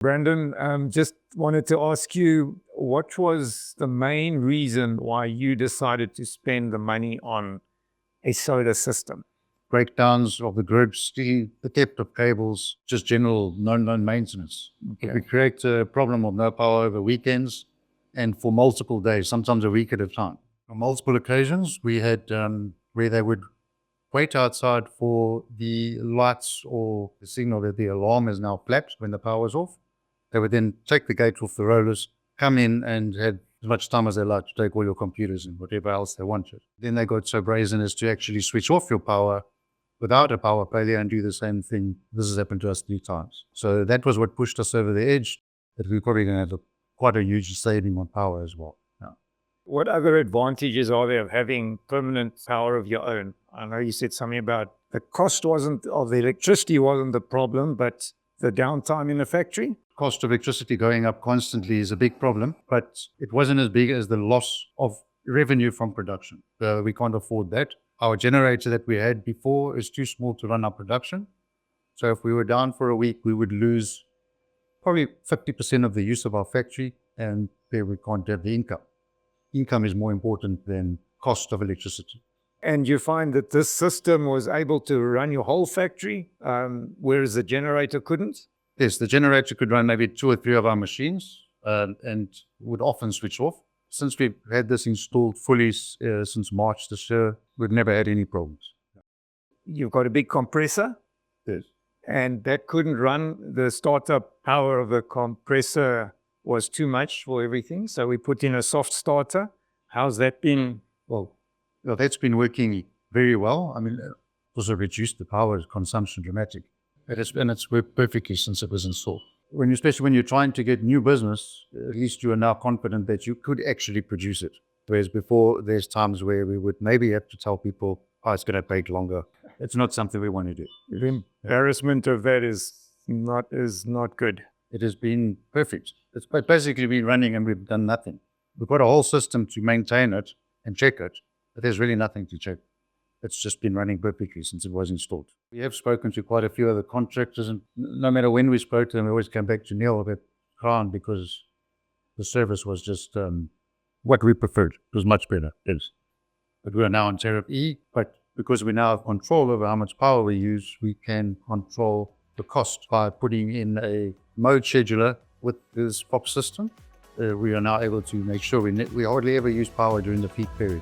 Brandon, just wanted to ask you, what was the main reason why you decided to spend the money on a solar system? Breakdowns of the grids, the theft of cables, just general known maintenance. If we create a problem of no power over weekends and for multiple days, sometimes a week at a time. On multiple occasions, we had where they would wait outside for the lights or the signal that the alarm is now flapped when the power is off. They would then take the gate off the rollers, come in and had as much time as they like to take all your computers and whatever else they wanted. Then they got so brazen as to actually switch off your power without a power failure and do the same thing. This has happened to us 3 times. So that was what pushed us over the edge, that we're probably going to have quite a huge saving on power as well. Yeah. What other advantages are there of having permanent power of your own? I know you said something about the cost of the electricity wasn't the problem, but the downtime in the factory? Cost of electricity going up constantly is a big problem, but it wasn't as big as the loss of revenue from production. We can't afford that. Our generator that we had before is too small to run our production. So if we were down for a week, we would lose probably 50% of the use of our factory, and there we can't have the income. Income is more important than cost of electricity. And you find that this system was able to run your whole factory, whereas the generator couldn't? Yes, the generator could run maybe 2 or 3 of our machines and would often switch off. Since we've had this installed fully since March this year, we've never had any problems. You've got a big compressor? Yes. And that couldn't run. The startup power of the compressor was too much for everything. So we put in a soft starter. How's that been? Well, that's been working very well. I mean, it also reduced the power consumption dramatically. And it's worked perfectly since it was installed. Especially when you're trying to get new business, at least you are now confident that you could actually produce it. Whereas before, there's times where we would maybe have to tell people, oh, it's going to take longer. It's not something we want to do. The embarrassment of that is not good. It has been perfect. It's basically been running and we've done nothing. We've got a whole system to maintain it and check it, but there's really nothing to check. It's just been running perfectly since it was installed. We have spoken to quite a few other contractors, and no matter when we spoke to them, we always come back to Neil about Crown because the service was just what we preferred. It was much better, yes. But we are now on tariff E, but because we now have control over how much power we use, we can control the cost by putting in a mode scheduler with this FoxESS system. We are now able to make sure we hardly ever use power during the peak period.